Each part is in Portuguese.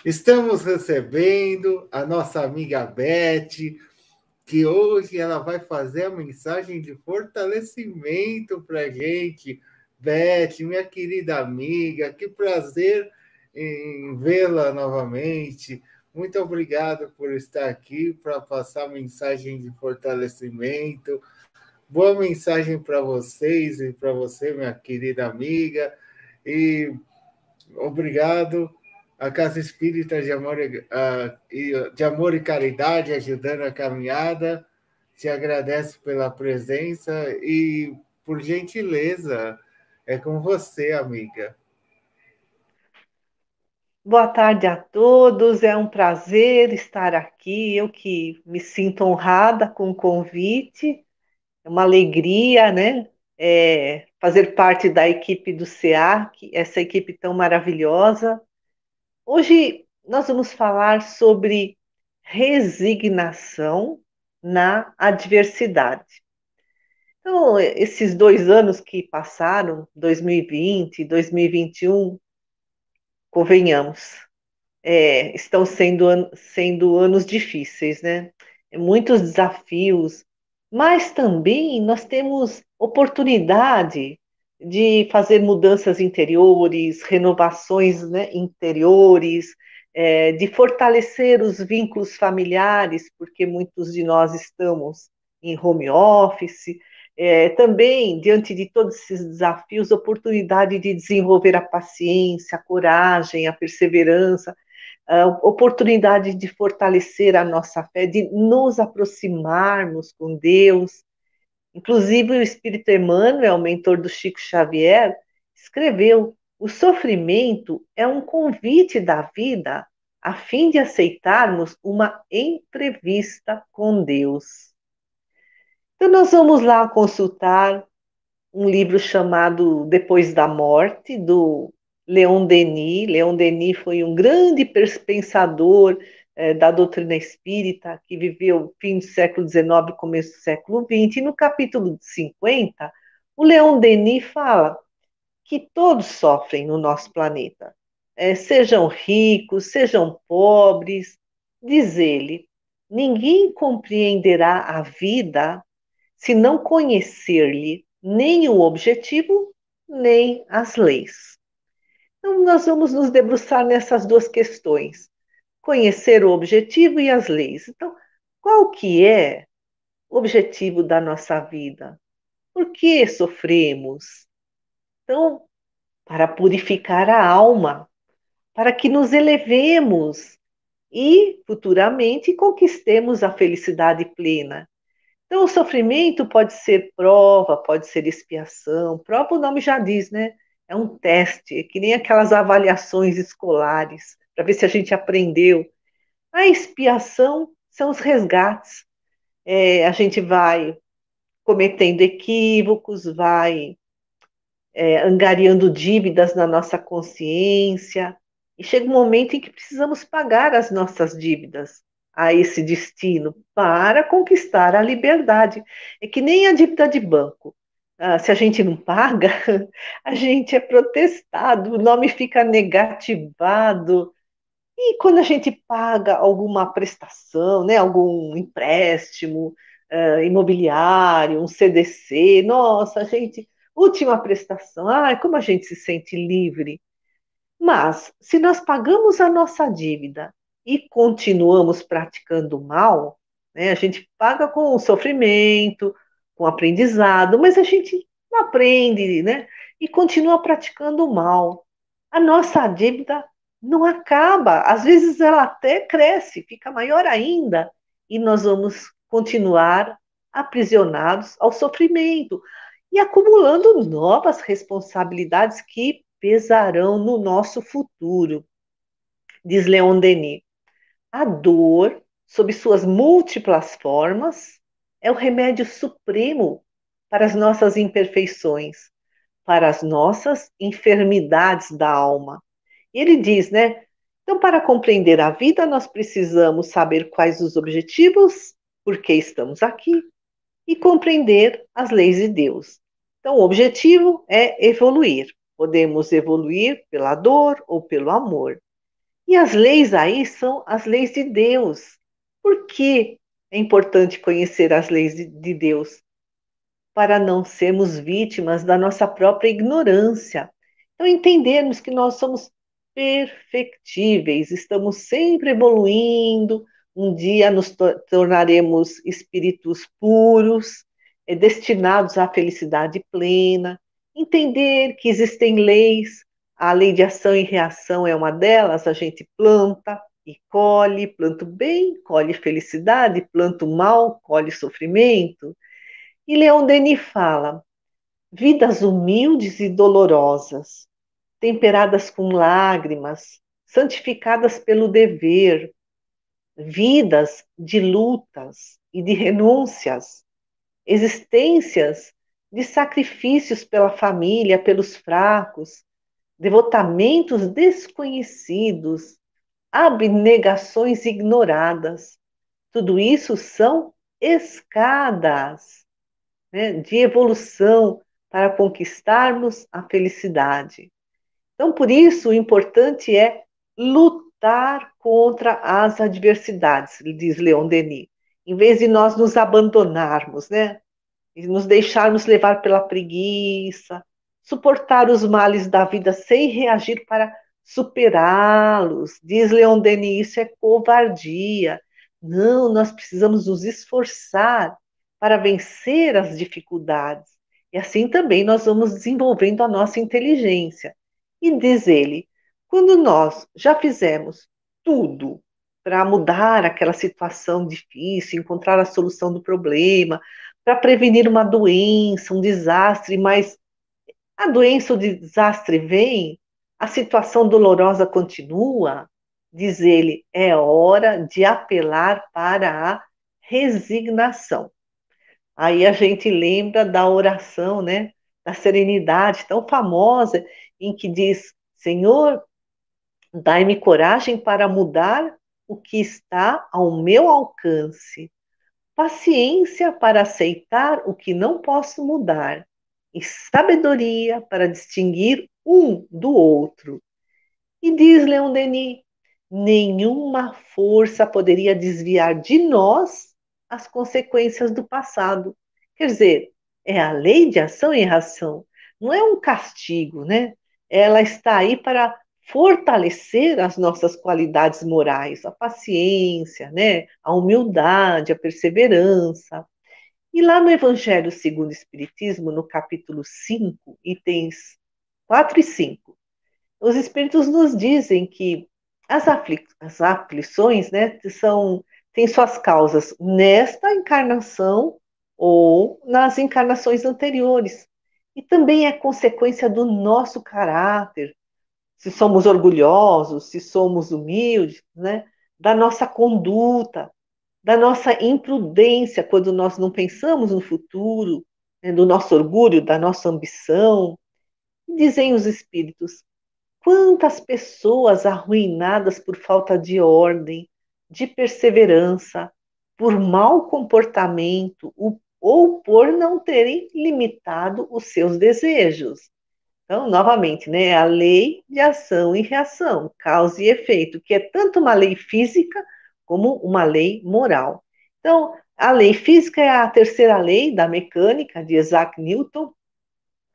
Estamos recebendo a nossa amiga Beth, que hoje ela vai fazer a mensagem de fortalecimento para a gente. Beth, minha querida amiga, que prazer em vê-la novamente. Muito obrigado por estar aqui para passar a mensagem de fortalecimento. Boa mensagem para vocês e para você, minha querida amiga. E obrigado à Casa Espírita de Amor e Caridade, ajudando a caminhada. Te agradeço pela presença e, por gentileza, é com você, amiga. Boa tarde a todos, é um prazer estar aqui. Eu que me sinto honrada com o convite, é uma alegria, né? Fazer parte da equipe do SEAC, essa equipe tão maravilhosa. Hoje nós vamos falar sobre resignação na adversidade. Então, esses 2 anos que passaram, 2020 e 2021, convenhamos, estão sendo anos difíceis, né? Muitos desafios, mas também nós temos oportunidade de fazer mudanças interiores, renovações, né, interiores, de fortalecer os vínculos familiares, porque muitos de nós estamos em home office. Também, diante de todos esses desafios, oportunidade de desenvolver a paciência, a coragem, a perseverança, a oportunidade de fortalecer a nossa fé, de nos aproximarmos com Deus. Inclusive, o Espírito Emmanuel, mentor do Chico Xavier, escreveu: o sofrimento é um convite da vida a fim de aceitarmos uma entrevista com Deus. Então, nós vamos lá consultar um livro chamado Depois da Morte, do Leon Denis. Leon Denis foi um grande pensador da doutrina espírita, que viveu fim do século XIX, começo do século XX. E no capítulo 50, o Leon Denis fala que todos sofrem no nosso planeta, sejam ricos, sejam pobres. Diz ele: ninguém compreenderá a vida se não conhecer-lhe nem o objetivo, nem as leis. Então, nós vamos nos debruçar nessas duas questões: conhecer o objetivo e as leis. Então, qual que é o objetivo da nossa vida? Por que sofremos? Então, para purificar a alma, para que nos elevemos e futuramente conquistemos a felicidade plena. Então, o sofrimento pode ser prova, pode ser expiação. Prova, o nome já diz, né? É um teste, é que nem aquelas avaliações escolares, para ver se a gente aprendeu. A expiação são os resgates. A gente vai cometendo equívocos, vai angariando dívidas na nossa consciência, e chega um momento em que precisamos pagar as nossas dívidas a esse destino para conquistar a liberdade. É que nem a dívida de banco. Se a gente não paga, a gente é protestado, o nome fica negativado. E quando a gente paga alguma prestação, né, algum empréstimo imobiliário, um CDC, nossa, a gente, última prestação, ai, como a gente se sente livre. Mas, se nós pagamos a nossa dívida e continuamos praticando o mal, né, a gente paga com sofrimento, com aprendizado, mas a gente não aprende, né, e continua praticando o mal. A nossa dívida não acaba, às vezes ela até cresce, fica maior ainda, e nós vamos continuar aprisionados ao sofrimento e acumulando novas responsabilidades que pesarão no nosso futuro, diz Leon Denis. A dor, sob suas múltiplas formas, é o remédio supremo para as nossas imperfeições, para as nossas enfermidades da alma. E ele diz, né? Então, para compreender a vida, nós precisamos saber quais os objetivos, por que estamos aqui, e compreender as leis de Deus. Então, o objetivo é evoluir. Podemos evoluir pela dor ou pelo amor. E as leis aí são as leis de Deus. Por que é importante conhecer as leis de Deus? Para não sermos vítimas da nossa própria ignorância. Então, entendermos que nós somos perfectíveis, estamos sempre evoluindo, um dia nos tornaremos espíritos puros, destinados à felicidade plena. Entender que existem leis, a lei de ação e reação é uma delas, a gente planta e colhe, planta o bem, colhe felicidade, planta o mal, colhe sofrimento. E Leon Denis fala: vidas humildes e dolorosas, temperadas com lágrimas, santificadas pelo dever, vidas de lutas e de renúncias, existências de sacrifícios pela família, pelos fracos, devotamentos desconhecidos, abnegações ignoradas. Tudo isso são escadas, né, de evolução para conquistarmos a felicidade. Então, por isso, o importante é lutar contra as adversidades, diz Leon Denis, em vez de nós nos abandonarmos, né, e nos deixarmos levar pela preguiça, suportar os males da vida sem reagir para superá-los. Diz Leon Denis, isso é covardia. Não, nós precisamos nos esforçar para vencer as dificuldades. E assim também nós vamos desenvolvendo a nossa inteligência. E diz ele, quando nós já fizemos tudo para mudar aquela situação difícil, encontrar a solução do problema, para prevenir uma doença, um desastre, mas a doença ou desastre vem, a situação dolorosa continua, diz ele, é hora de apelar para a resignação. Aí a gente lembra da oração, né, da serenidade tão famosa, em que diz: Senhor, dai-me coragem para mudar o que está ao meu alcance, paciência para aceitar o que não posso mudar, e sabedoria para distinguir um do outro. E diz Leon Denis: nenhuma força poderia desviar de nós as consequências do passado. Quer dizer, é a lei de ação e reação, não é um castigo, né? Ela está aí para fortalecer as nossas qualidades morais, a paciência, né? A humildade, a perseverança. E lá no Evangelho segundo o Espiritismo, no capítulo 5, itens 4 e 5, os espíritos nos dizem que as aflições, né, têm suas causas nesta encarnação ou nas encarnações anteriores. E também é consequência do nosso caráter, se somos orgulhosos, se somos humildes, né, da nossa conduta, da nossa imprudência quando nós não pensamos no futuro, né, do nosso orgulho, da nossa ambição. E dizem os espíritos: quantas pessoas arruinadas por falta de ordem, de perseverança, por mau comportamento ou por não terem limitado os seus desejos. Então, novamente, né, a lei de ação e reação, causa e efeito, que é tanto uma lei física como uma lei moral. Então, a lei física é a terceira lei da mecânica de Isaac Newton,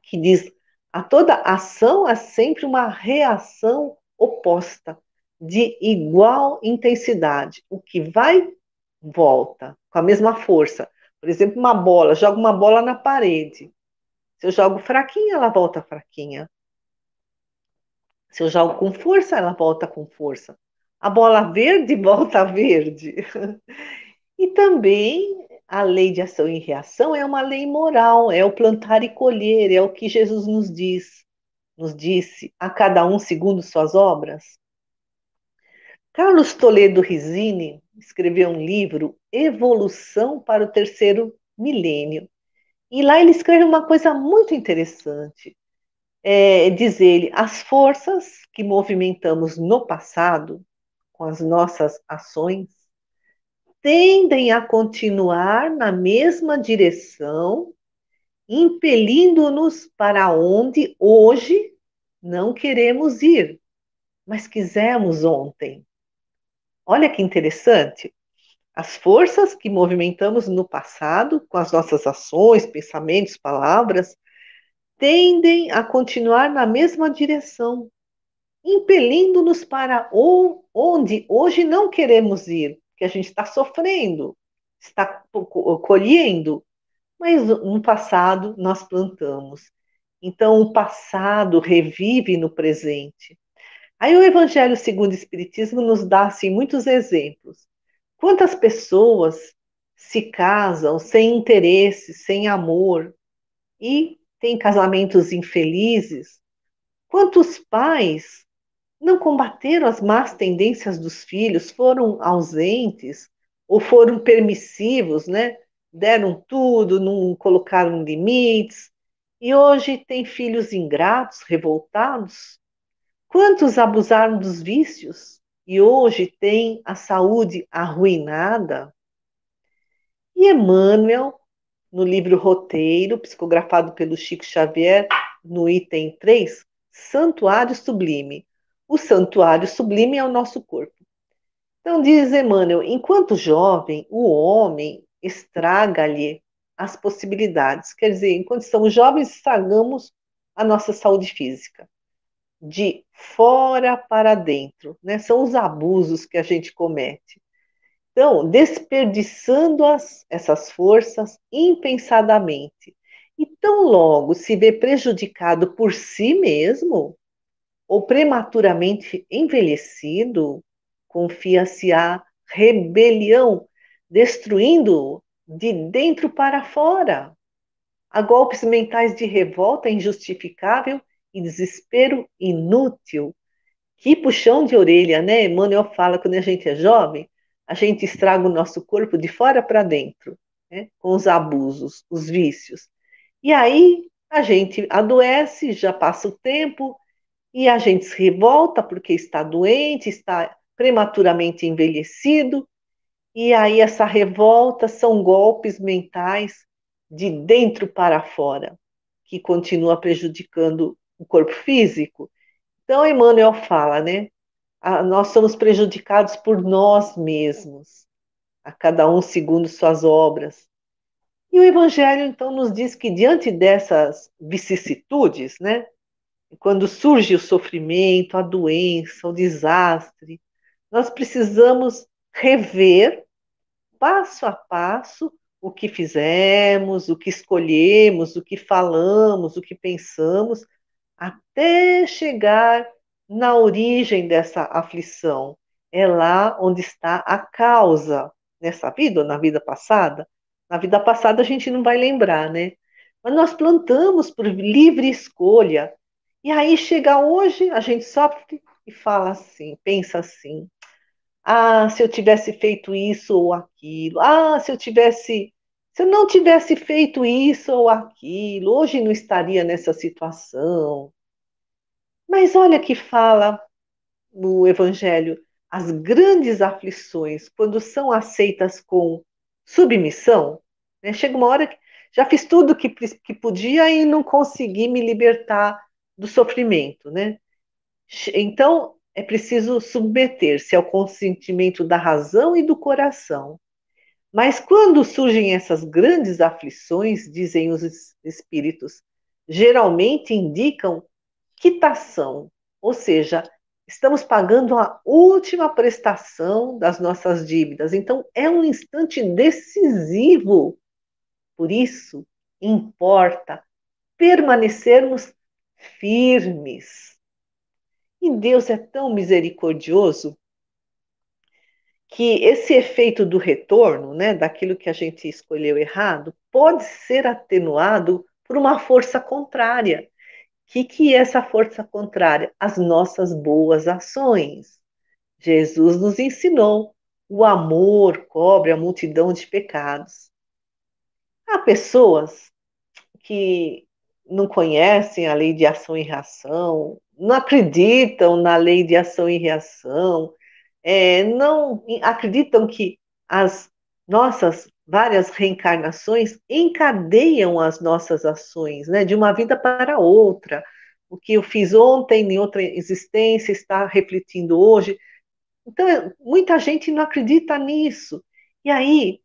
que diz: a toda ação há sempre uma reação oposta, de igual intensidade. O que vai, volta, com a mesma força. Por exemplo, uma bola, joga uma bola na parede. Se eu jogo fraquinha, ela volta fraquinha. Se eu jogo com força, ela volta com força. A bola verde volta verde. E também a lei de ação e reação é uma lei moral, é o plantar e colher, é o que Jesus nos disse, a cada um segundo suas obras. Carlos Toledo Rizzini escreveu um livro, Evolução para o Terceiro Milênio. E lá ele escreve uma coisa muito interessante. Diz ele: as forças que movimentamos no passado, com as nossas ações, tendem a continuar na mesma direção, impelindo-nos para onde hoje não queremos ir. mas quisemos ontem. Olha que interessante. As forças que movimentamos no passado, com as nossas ações, pensamentos, palavras, tendem a continuar na mesma direção, impelindo-nos para onde hoje não queremos ir, que a gente está sofrendo, está colhendo, mas no passado nós plantamos. Então o passado revive no presente. Aí o Evangelho segundo o Espiritismo nos dá assim muitos exemplos. Quantas pessoas se casam sem interesse, sem amor e têm casamentos infelizes? Quantos pais não combateram as más tendências dos filhos, foram ausentes ou foram permissivos, né? Deram tudo, não colocaram limites, e hoje tem filhos ingratos, revoltados? Quantos abusaram dos vícios e hoje têm a saúde arruinada? E Emmanuel, no livro Roteiro, psicografado pelo Chico Xavier, no item 3, Santuário Sublime. O santuário sublime é o nosso corpo. Então, diz Emmanuel, enquanto jovem, o homem estraga-lhe as possibilidades. Quer dizer, enquanto estamos jovens, estragamos a nossa saúde física. De fora para dentro, né? São os abusos que a gente comete. Então, desperdiçando essas forças impensadamente. E tão logo se vê prejudicado por si mesmo, ou prematuramente envelhecido, confia-se à rebelião, destruindo-o de dentro para fora, a golpes mentais de revolta injustificável e desespero inútil. Que puxão de orelha, né? Emmanuel fala, quando a gente é jovem, a gente estraga o nosso corpo de fora para dentro, né? Com os abusos, os vícios. E aí a gente adoece, já passa o tempo, e a gente se revolta porque está doente, está prematuramente envelhecido, e aí essa revolta são golpes mentais de dentro para fora, que continua prejudicando o corpo físico. Então, Emmanuel fala, né? Nós somos prejudicados por nós mesmos, a cada um segundo suas obras. E o Evangelho, então, nos diz que diante dessas vicissitudes, né? Quando surge o sofrimento, a doença, o desastre, nós precisamos rever passo a passo o que fizemos, o que escolhemos, o que falamos, o que pensamos, até chegar na origem dessa aflição. É lá onde está a causa, nessa vida ou na vida passada. Na vida passada a gente não vai lembrar, né? Mas nós plantamos por livre escolha. E aí chega hoje, a gente sofre e fala assim, pensa assim: ah, se eu tivesse feito isso ou aquilo. Ah, se eu não tivesse feito isso ou aquilo, hoje não estaria nessa situação. Mas olha que fala no Evangelho, as grandes aflições, quando são aceitas com submissão, né? Chega uma hora que já fiz tudo que podia e não consegui me libertar do sofrimento, né? Então, é preciso submeter-se ao consentimento da razão e do coração. Mas quando surgem essas grandes aflições, dizem os espíritos, geralmente indicam quitação, ou seja, estamos pagando a última prestação das nossas dívidas. Então, é um instante decisivo. Por isso, importa permanecermos firmes. E Deus é tão misericordioso que esse efeito do retorno, né, daquilo que a gente escolheu errado, pode ser atenuado por uma força contrária. Que é essa força contrária? As nossas boas ações. Jesus nos ensinou: o amor cobre a multidão de pecados. Há pessoas que não conhecem a lei de ação e reação, não acreditam na lei de ação e reação, não acreditam que as nossas várias reencarnações encadeiam as nossas ações, né, de uma vida para outra. O que eu fiz ontem, em outra existência, está refletindo hoje. Então, muita gente não acredita nisso. E aí,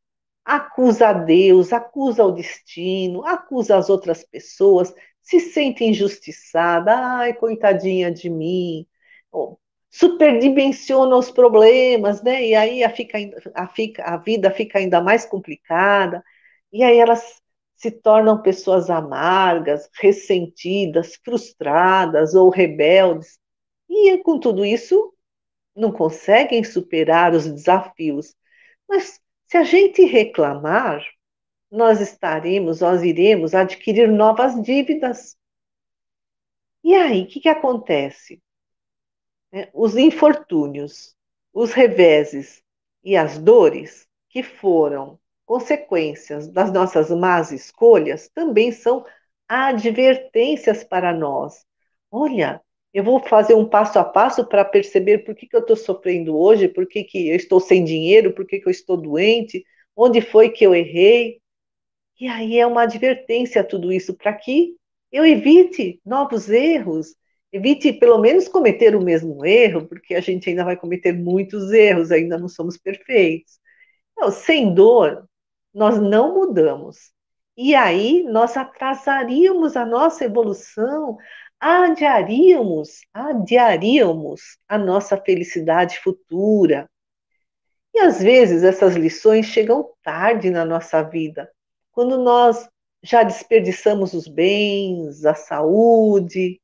acusa a Deus, acusa o destino, acusa as outras pessoas, se sente injustiçada. Ai, coitadinha de mim. Bom, superdimensiona os problemas, né? E aí a vida fica ainda mais complicada. E aí elas se tornam pessoas amargas, ressentidas, frustradas ou rebeldes. E com tudo isso, não conseguem superar os desafios. Mas se a gente reclamar, nós iremos adquirir novas dívidas. E aí, o que acontece? Os infortúnios, os reveses e as dores que foram consequências das nossas más escolhas também são advertências para nós. Olha, eu vou fazer um passo a passo para perceber por que eu estou sofrendo hoje, por que eu estou sem dinheiro, por que eu estou doente, onde foi que eu errei. E aí é uma advertência a tudo isso para que eu evite novos erros, evite pelo menos cometer o mesmo erro, porque a gente ainda vai cometer muitos erros, ainda não somos perfeitos. Então, sem dor, nós não mudamos. E aí nós atrasaríamos a nossa evolução, adiaríamos a nossa felicidade futura. E às vezes essas lições chegam tarde na nossa vida, quando nós já desperdiçamos os bens, a saúde,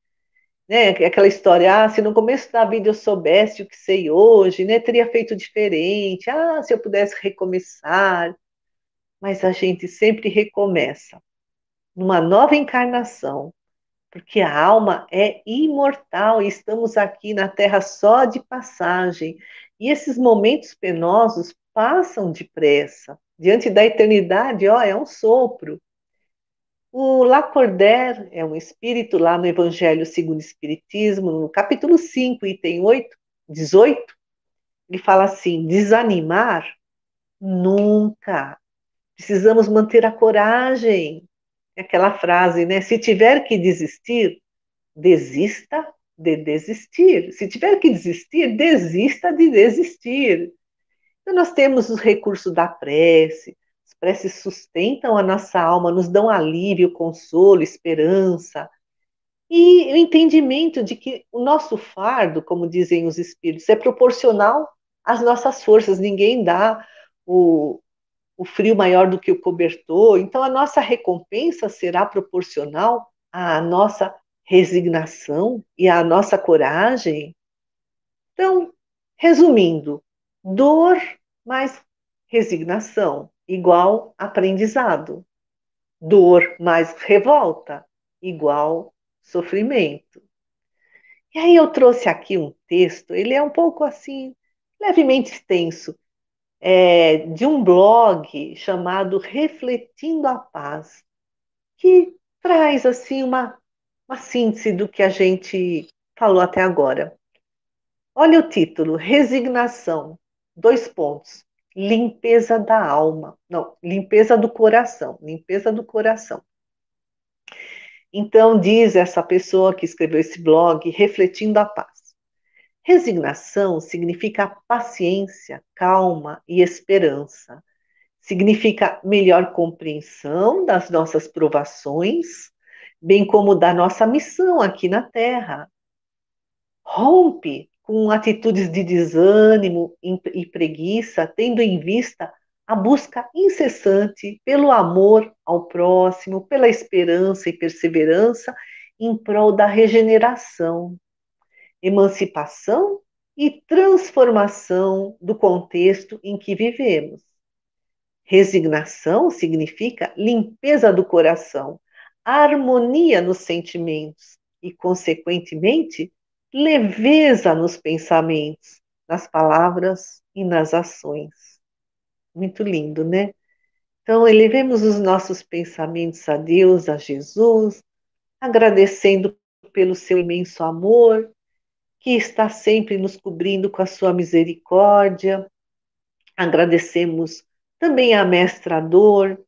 né? Aquela história, se no começo da vida eu soubesse o que sei hoje, né? Teria feito diferente. Ah, se eu pudesse recomeçar. Mas a gente sempre recomeça numa nova encarnação, porque a alma é imortal e estamos aqui na Terra só de passagem. E esses momentos penosos passam depressa. Diante da eternidade, ó, é um sopro. O Lacordaire é um espírito lá no Evangelho segundo o Espiritismo, no capítulo 5, item 18, ele fala assim: desanimar nunca. Precisamos manter a coragem. É aquela frase, né? Se tiver que desistir, desista de desistir. Se tiver que desistir, desista de desistir. Então, nós temos os recursos da prece. As preces sustentam a nossa alma, nos dão alívio, consolo, esperança. E o entendimento de que o nosso fardo, como dizem os espíritos, é proporcional às nossas forças. Ninguém dá o frio maior do que o cobertor. Então, a nossa recompensa será proporcional à nossa resignação e à nossa coragem. Então, resumindo, dor mais resignação igual aprendizado. Dor mais revolta igual sofrimento. E aí eu trouxe aqui um texto, ele é um pouco assim, levemente extenso, de um blog chamado Refletindo a Paz, que traz assim uma síntese do que a gente falou até agora. Olha o título: Resignação, dois pontos, limpeza da alma. Não, limpeza do coração, limpeza do coração. Então, diz essa pessoa que escreveu esse blog, Refletindo a Paz. Resignação significa paciência, calma e esperança. Significa melhor compreensão das nossas provações, bem como da nossa missão aqui na Terra. Rompe com atitudes de desânimo e preguiça, tendo em vista a busca incessante pelo amor ao próximo, pela esperança e perseverança em prol da regeneração, emancipação e transformação do contexto em que vivemos. Resignação significa limpeza do coração, harmonia nos sentimentos e, consequentemente, leveza nos pensamentos, nas palavras e nas ações. Muito lindo, né? Então, elevemos os nossos pensamentos a Deus, a Jesus, agradecendo pelo seu imenso amor, que está sempre nos cobrindo com a sua misericórdia. Agradecemos também à Mestra Dor,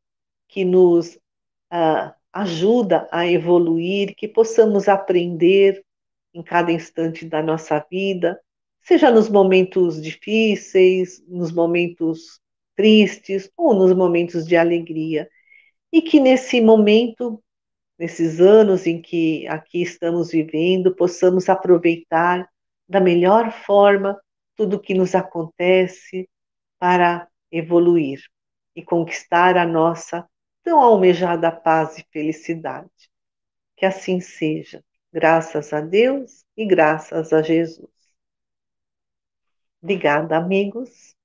que nos ajuda a evoluir, que possamos aprender em cada instante da nossa vida, seja nos momentos difíceis, nos momentos tristes ou nos momentos de alegria. E que nesse momento, nesses anos em que aqui estamos vivendo, possamos aproveitar da melhor forma tudo o que nos acontece para evoluir e conquistar a nossa tão almejada paz e felicidade. Que assim seja, graças a Deus e graças a Jesus. Obrigada, amigos.